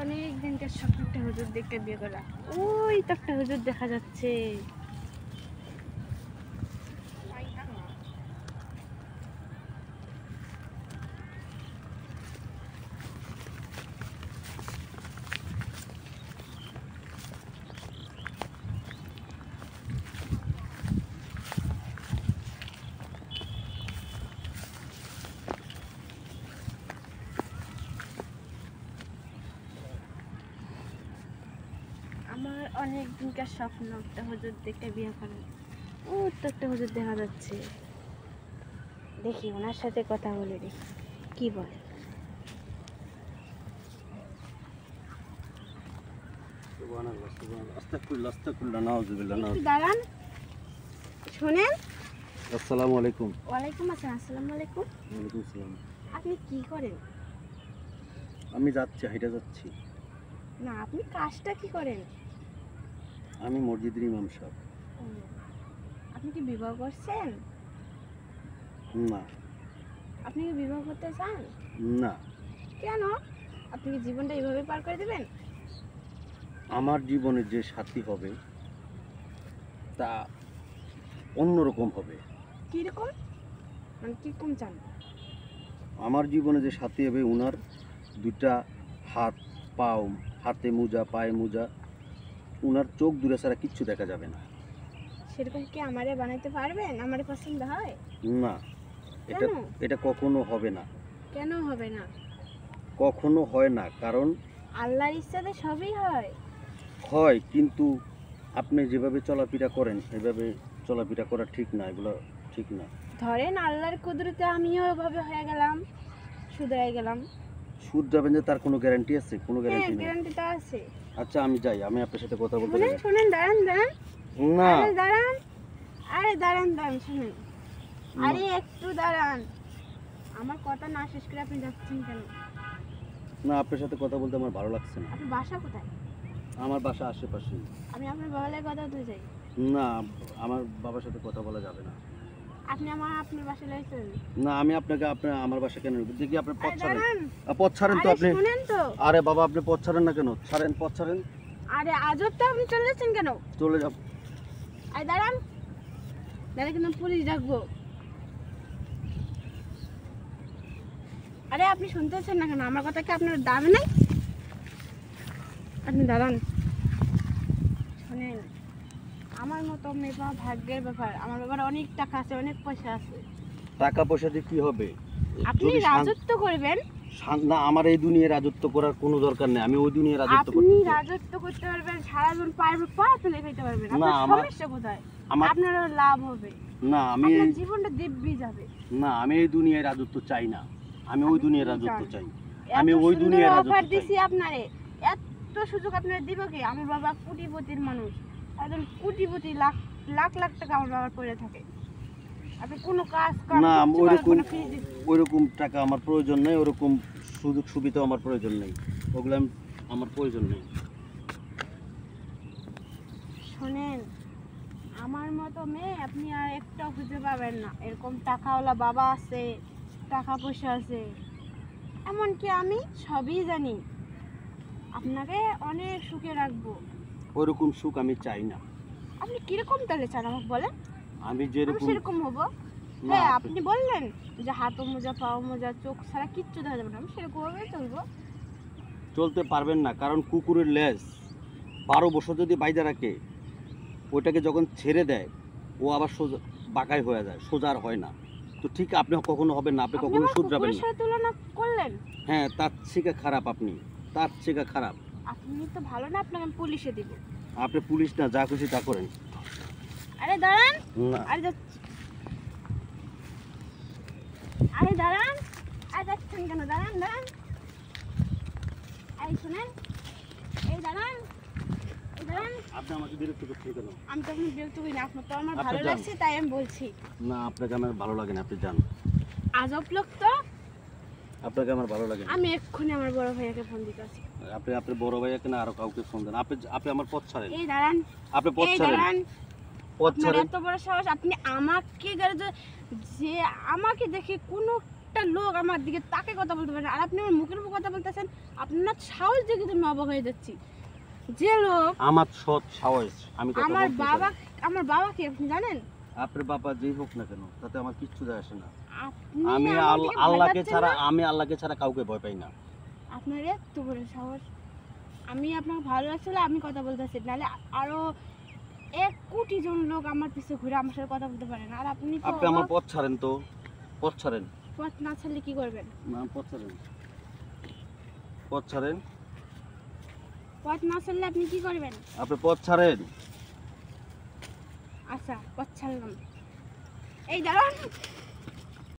অনেক দিনকার স্বপ্ন একটা হুজুর দেখে বিয়ে করা। ওই তো একটা হুজুর দেখা যাচ্ছে। আমার অনেক দিনকার স্বপ্ন একটা হুজুর দেখে বিয়ে করা। ও তো একটা হুজুর দেখা যাচ্ছে, দেখি ওনার সাথে কথা বলে দেখি কি বলে। একটু দাঁড়ান, শোনেন। আসসালামু আলাইকুম। ওয়ালাইকুম আসসালাম। আসসালামু আলাইকুম। ওয়ালাইকুম আসসালাম। আপনি কি করেন? আমি যাচ্ছি, হাইটা যাচ্ছি। না, আপনি কাজটা কি করেন? আমি মসজিদের ইমাম সাহেব। ও, আপনি কি বিবাহ করছেন? না। আপনি কি বিবাহ করতে চান? না, কেন? আপনি কি জীবনটা এইভাবে পার করে দেবেন? আমার জীবনে যে সাথী হবে তা অন্যরকম হবে। কিরকম? মানে কিরকম চান? আমার জীবনে যে সাথী হবে ওনার দুটা হাত, পাও, হাতে মোজা, পায়ে মোজা, ওনার চোখ দূরে ছাড়া কিচ্ছু দেখা যাবে না। সেরকম কি আমারে বানাইতে পারবেন? আমারে পছন্দ হয়? না, এটা কেন? এটা কখনো হবে না। কেন হবে না? কখনো হয় না, কারণ আল্লাহর ইচ্ছাতে সবই হয়। হয়, কিন্তু আপনি যেভাবে চলাফেরা করেন এভাবে চলাফেরা করা ঠিক না, এগুলো ঠিক না। ধরেন আল্লাহর কুদরতে আমিও এভাবে হয়ে গেলাম, শুধরাই গেলাম। সুদ যাবেন যে তার কোনো গ্যারান্টি আছে? কোনো হ্যাঁ, গ্যারান্টি নেই। গ্যারান্টি তো আছে। আচ্ছা আমি যাই, আমি আপনার সাথে কথা বলতে শুনেন চাই। শুনেন, দাঁড়ান দাঁড়ান। না, আরে দাঁড়ান, আরে দাঁড়ান দাঁড়ান, শুনেন। আরে একটু দাঁড়ান, আমার কথা না শেষ করে আপনি যাচ্ছেন কেন? না, আপনার সাথে কথা বলতে আমার ভালো লাগছে না। আপনার বাসা কোথায়? আমার বাসা আশেপাশে। আমি আপনার বাবার কথা বলতে চাই। না, আমার বাবার সাথে কথা বলা যাবে না। আপনি আপনার বাসায় লাইছেন? না, আমি আপনাকে আমার বাসা কেন নেব? দেখি আপনি পথ আরে ছাড়েন। দাঁড়ান, পথ ছাড়েন তো আরে আপনি। শুনেন তো। আরে বাবা, আপনি পথ ছাড়েন না কেন? ছাড়েন, পথ ছাড়েন। আরে আজব তো, আপনি চলে যাচ্ছেন কেন? চলে যাও। আরে দাঁড়ান, দাঁড়ান কিন্তু পুলিশ ডাকবো। আরে আপনি শুনতেছেন না কেন? আমার কথা কি আপনার দাবি নাই? আপনি দাঁড়ান, শোনেন। আমার মতো মেয়ে পাওয়া ভাগ্যের ব্যাপার। আমার বাবার অনেক টাকা আছে, অনেক পয়সা আছে। টাকা পয়সা দিয়ে কি হবে? আপনি যদি রাজত্ব করবেন। না, আমার এই দুনিয়ায় রাজত্ব করার কোনো দরকার নেই। আমি ওই দুনিয়ায় রাজত্ব আপনি করতে চাই। রাজত্ব করতে পারবেন, সারাদিন পায়ের উপর পা তুলে খেতে পারবেন। না, আপনার সমস্যা কোথায়? আপনারও লাভ হবে। না, আমি আপনার জীবনটা দিব্যি যাবে। না, আমি এই দুনিয়ায় রাজত্ব চাই না। আমি ওই আপনি দুনিয়ায় কি রাজত্ব চান? চাই। আমি এত ওই সুন্দর দুনিয়ায় অফার রাজত্ব চাই। দিছি আপনারে, এত সুযোগ আপনার দিব কি? আমার বাবা কোটিপতির মানুষ, একজন কোটিপতি, লাখ লাখ লাখ টাকা আমার বাবার পড়ে থাকে। আপনি কোনো কাজ কাম না, কিচ্ছু ওইরকম করবেন না, ফ্রি দিচ্ছি। ওইরকম টাকা আমার প্রয়োজন নেই, ওরকম সুযোগ সুবিধা আমার প্রয়োজন নেই, ওগুলো আমার প্রয়োজন নেই। শোনেন, আমার মতো মেয়ে আপনি আর একটাও খুঁজে পাবেন না। এরকম টাকাওয়ালা বাবা আছে, টাকা পয়সা আছে, এমনকি আমি সবই জানি। আপনাকে অনেক সুখে রাখবো। ওইরকম সুখ আমি চাই না। আপনি কিরকম তাহলে চান আমাকে বলেন? আমি আমি যেরকম সেরকম হবো। না, হ্যাঁ, আপনি বললেন যে হাতও মোজা, পাও মোজা, চোখ ছাড়া কিচ্ছু দেখা যাবে না। আমি সেরকম ভাবে চলবো। চলতে পারবেন না, কারণ কুকুরের লেজ 12 বছর যদি বাইরে রাখে, ওইটাকে যখন ছেড়ে দেয় ও আবার সোজা বাঁকাই হয়ে যায়, সোজা আর হয় না। তো ঠিক আপনি কখনো হবেন না, আপনি কখনো আমার শুধরাবেন কুকুরের না। সাথে তুলনা করলেন? হ্যাঁ, তার থেকে খারাপ আপনি, তার থেকে খারাপ। আপনি তো ভালো না, আপনাকে আমি পুলিশে দিব। আপনি পুলিশ না, যা খুশি তা করেন। আরে দাঁড়ান, না, আরে যাচ্ছি। আরে দাঁড়ান, আরে যাচ্ছেন কেন? দাঁড়ান দাঁড়ান, এই শুনেন, এই দাঁড়ান, এই দাঁড়ান। আপনি আমাকে বিরক্ত করছেন কেন? আমি তো আপনার বিরক্ত করি না, আপনার তো আমার আপনি ভালো যান। লাগছে তাই আমি বলছি। না, আপনাকে আমার ভালো লাগে না, আপনি যান। আজব লোক তো। আপনাকে আমার ভালো লাগে না। আমি এক্ষুনি আমার বড় ভাইয়াকে ফোন দিতে আছি। আপনি আপনার বড় ভাইয়াকে না আরো কাউকে ফোন দেন। আপনি আমার পথ ছাড়েন। এই দাঁড়ান, আপনি পথ এই ছাড়েন, দাঁড়ান। পথ আপনার ছাড়েন। এত বড় সাহস, আপনি আমাকে যে আমাকে দেখে কোনো একটা লোক আমার দিকে তাকে কথা বলতে পারে না। আর আপনি আমার মুখের উপর কথা বলতেছেন, আপনার সাহস দেখে তো আমি অবাক হয়ে যাচ্ছি। যে লোক আমার সৎ সাহস, আমি কথা আমার বলতে বাবা, পারি। আমার বাবা কি আপনি জানেন? আপনার বাবা যেই হোক না কেন, তাতে আমার কিচ্ছু যায় আসে না। আপনি আমি আমার দিকে ভয় আল্লাহকে পাচ্ছেন ছাড়া না? আল্লাহকে ছাড়া কাউকে ভয় পাই না। আপনার এত বড় সাহস! আমি আপনাকে ভালো লাগছিল আমি কথা বলতেছি, নাহলে আরো 1 কোটি জন লোক আমার পিছে ঘুরে আমার সাথে কথা বলতে পারে না। আর আপনি তো আপনি আমার পথ ছাড়েন তো, পথ ছাড়েন। পথ না ছাড়লে কি করবেন? না, পথ ছাড়েন, পথ ছাড়েন। পথ না ছাড়লে আপনি কি করবেন? আপনি পথ ছাড়েন। আচ্ছা, পথ ছাড়লাম। এই দাঁড়ান।